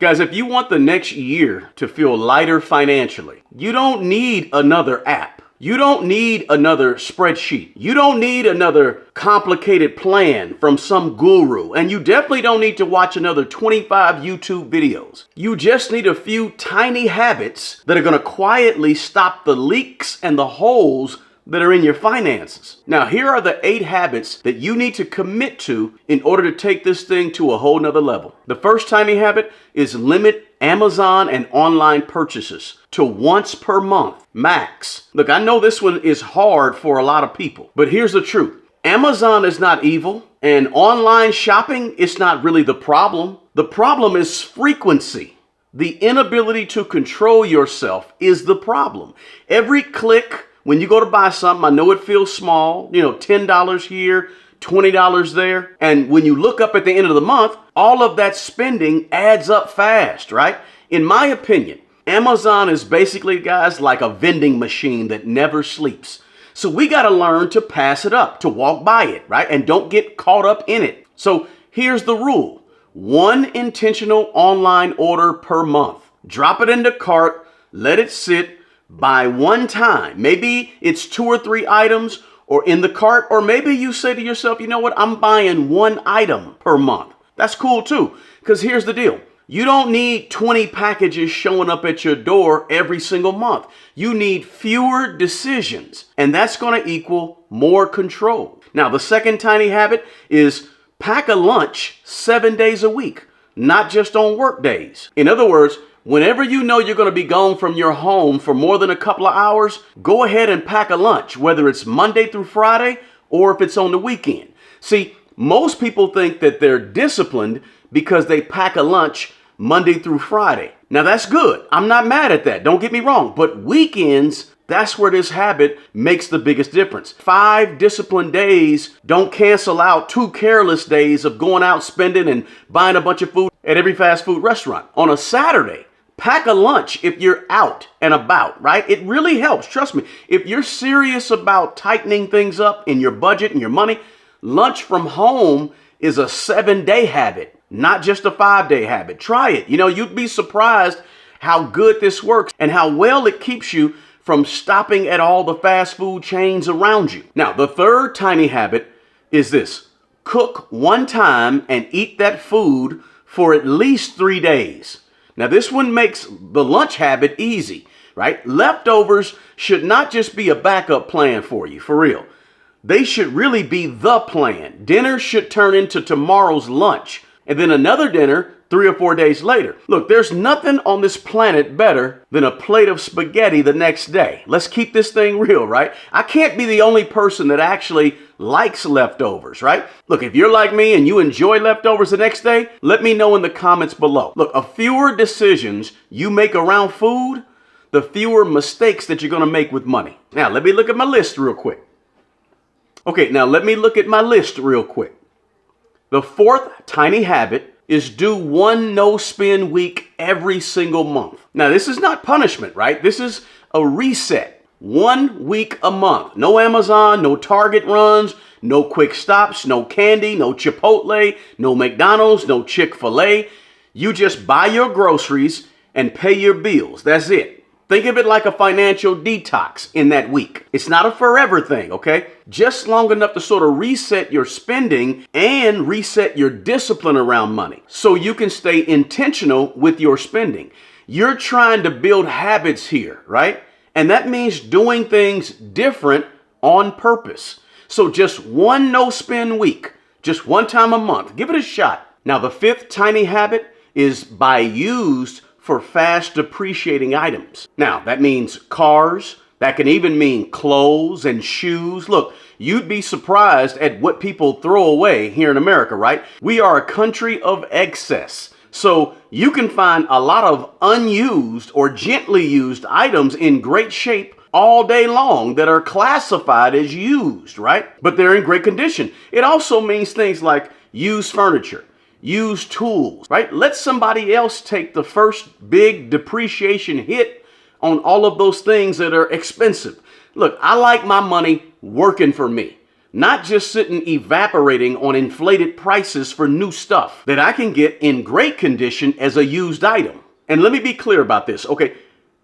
Guys, if you want the next year to feel lighter financially, you don't need another app. You don't need another spreadsheet. You don't need another complicated plan from some guru. And you definitely don't need to watch another 25 YouTube videos. You just need a few tiny habits that are going to quietly stop the leaks and the holes that are in your finances. Now, here are the 8 habits that you need to commit to in order to take this thing to a whole nother level. The first tiny habit is limit Amazon and online purchases to once per month, max. Look, I know this one is hard for a lot of people, but here's the truth. Amazon is not evil, and online shopping is not really the problem. The problem is frequency. The inability to control yourself is the problem. Every click, when you go to buy something, I know it feels small, $10 here, $20 there. And when you look up at the end of the month, all of that spending adds up fast, right? In my opinion, Amazon is basically, guys, like a vending machine that never sleeps. So we got to learn to pass it up, to walk by it, right? And don't get caught up in it. So here's the rule. 1 intentional online order per month. Drop it in the cart, let it sit, buy one time. Maybe it's 2 or 3 items or in the cart, or maybe you say to yourself, you know what, I'm buying 1 item per month. That's cool too, because here's the deal. You don't need 20 packages showing up at your door every single month. You need fewer decisions, and that's going to equal more control. Now, the second tiny habit is pack a lunch 7 days a week, not just on work days. In other words, whenever you know you're going to be gone from your home for more than a couple of hours, go ahead and pack a lunch, whether it's Monday through Friday or if it's on the weekend. See, most people think that they're disciplined because they pack a lunch Monday through Friday. Now that's good. I'm not mad at that. Don't get me wrong. But weekends, that's where this habit makes the biggest difference. 5 disciplined days don't cancel out 2 careless days of going out spending and buying a bunch of food at every fast food restaurant. On a Saturday, pack a lunch if you're out and about, right? It really helps. Trust me. If you're serious about tightening things up in your budget and your money, lunch from home is a 7-day habit, not just a 5-day habit. Try it. You'd be surprised how good this works and how well it keeps you from stopping at all the fast food chains around you. Now, the third tiny habit is this. Cook one time and eat that food for at least 3 days. Now, this one makes the lunch habit easy, right? Leftovers should not just be a backup plan for you, for real. They should really be the plan. Dinner should turn into tomorrow's lunch, and then another dinner 3 or 4 days later. Look, there's nothing on this planet better than a plate of spaghetti the next day. Let's keep this thing real, right? I can't be the only person that actually likes leftovers, right? Look, if you're like me and you enjoy leftovers the next day, let me know in the comments below. Look, the fewer decisions you make around food, the fewer mistakes that you're going to make with money. Now, let me look at my list real quick. Okay, now let me look at my list real quick. The 4th tiny habit is do 1 no-spend week every single month. Now, this is not punishment, right? This is a reset. 1 week a month. No Amazon, no Target runs, no quick stops, no candy, no Chipotle, no McDonald's, no Chick-fil-A. You just buy your groceries and pay your bills. That's it. Think of it like a financial detox in that week. It's not a forever thing, okay? Just long enough to sort of reset your spending and reset your discipline around money so you can stay intentional with your spending. You're trying to build habits here, right? And that means doing things different on purpose. So just 1 no-spend week, just 1 time a month. Give it a shot. Now, the 5th tiny habit is buy used for fast depreciating items. Now, that means cars. That can even mean clothes and shoes. Look, you'd be surprised at what people throw away here in America, right? We are a country of excess. So you can find a lot of unused or gently used items in great shape all day long that are classified as used, right? But they're in great condition. It also means things like used furniture, used tools, right? Let somebody else take the first big depreciation hit on all of those things that are expensive. Look, I like my money working for me. not just sitting evaporating on inflated prices for new stuff that I can get in great condition as a used item. And let me be clear about this, okay?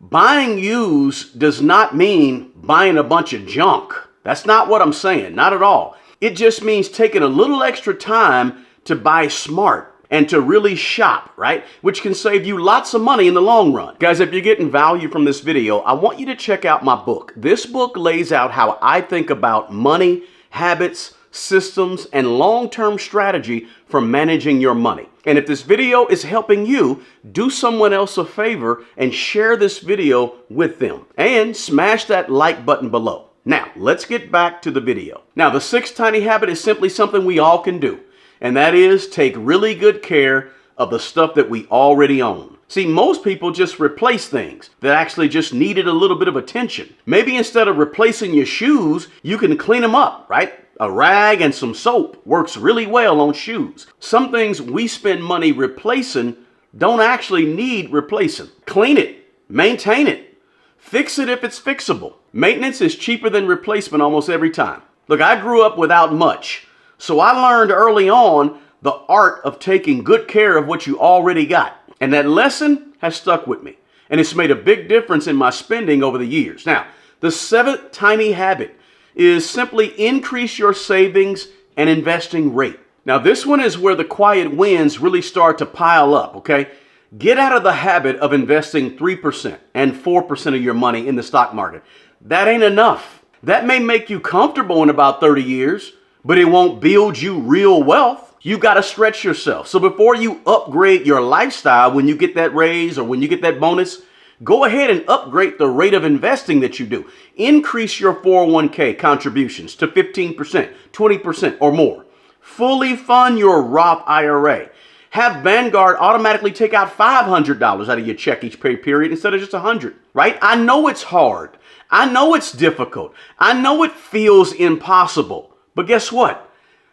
Buying used does not mean buying a bunch of junk. That's not what I'm saying, not at all. It just means taking a little extra time to buy smart and to really shop, right? Which can save you lots of money in the long run. Guys, if you're getting value from this video, I want you to check out my book. This book lays out how I think about money, habits, systems, and long-term strategy for managing your money. And if this video is helping you, do someone else a favor and share this video with them. And smash that like button below. Now, let's get back to the video. Now, the sixth tiny habit is simply something we all can do. And that is take really good care of the stuff that we already own. See, most people just replace things that actually just needed a little bit of attention. Maybe instead of replacing your shoes, you can clean them up, right? A rag and some soap works really well on shoes. Some things we spend money replacing don't actually need replacing. Clean it, maintain it, fix it if it's fixable. Maintenance is cheaper than replacement almost every time. Look, I grew up without much, so I learned early on the art of taking good care of what you already got. And that lesson has stuck with me. And it's made a big difference in my spending over the years. Now, the seventh tiny habit is simply increase your savings and investing rate. Now, this one is where the quiet wins really start to pile up, okay? Get out of the habit of investing 3% and 4% of your money in the stock market. That ain't enough. That may make you comfortable in about 30 years, but it won't build you real wealth. You got to stretch yourself. So before you upgrade your lifestyle, when you get that raise or when you get that bonus, go ahead and upgrade the rate of investing that you do. Increase your 401k contributions to 15%, 20% or more. Fully fund your Roth IRA. Have Vanguard automatically take out $500 out of your check each pay period instead of just $100, right? I know it's hard. I know it's difficult. I know it feels impossible. But guess what?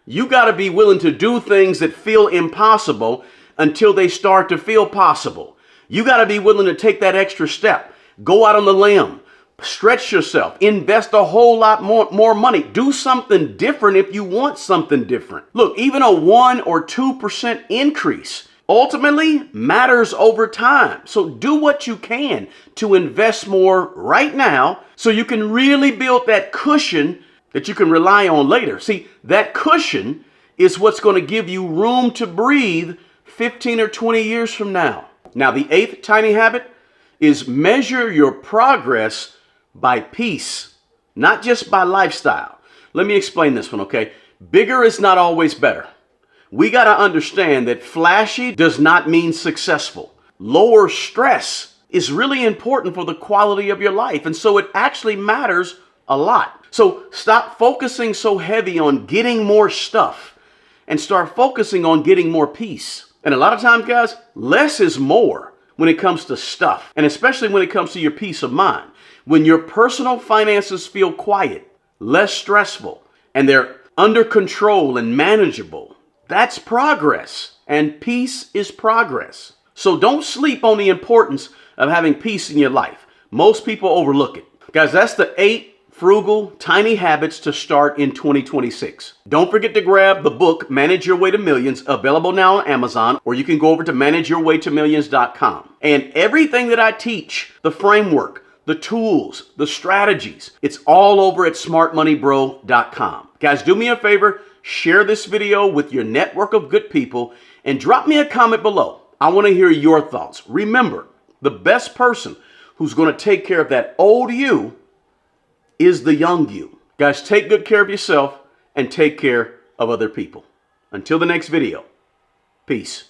You got to be willing to do things that feel impossible until they start to feel possible. You got to be willing to take that extra step. Go out on the limb. Stretch yourself. Invest a whole lot more money. Do something different if you want something different. Look, even a 1 or 2% increase ultimately matters over time. So do what you can to invest more right now so you can really build that cushion that you can rely on later. See, that cushion is what's going to give you room to breathe 15 or 20 years from now. Now, the eighth tiny habit is measure your progress by peace, not just by lifestyle. Let me explain this one, okay? Bigger is not always better. We got to understand that flashy does not mean successful. Lower stress is really important for the quality of your life. And so it actually matters a lot. So stop focusing so heavy on getting more stuff and start focusing on getting more peace. And a lot of times, guys, less is more when it comes to stuff, and especially when it comes to your peace of mind. When your personal finances feel quiet, less stressful, and they're under control and manageable, that's progress, and peace is progress. So don't sleep on the importance of having peace in your life. Most people overlook it. Guys, that's the 8 frugal, tiny habits to start in 2026. Don't forget to grab the book, Manage Your Way to Millions, available now on Amazon, or you can go over to manageyourwaytomillions.com. And everything that I teach, the framework, the tools, the strategies, it's all over at smartmoneybro.com. Guys, do me a favor, share this video with your network of good people and drop me a comment below. I want to hear your thoughts. Remember, the best person who's going to take care of that old you is the young you. Guys, take good care of yourself and take care of other people. Until the next video, peace.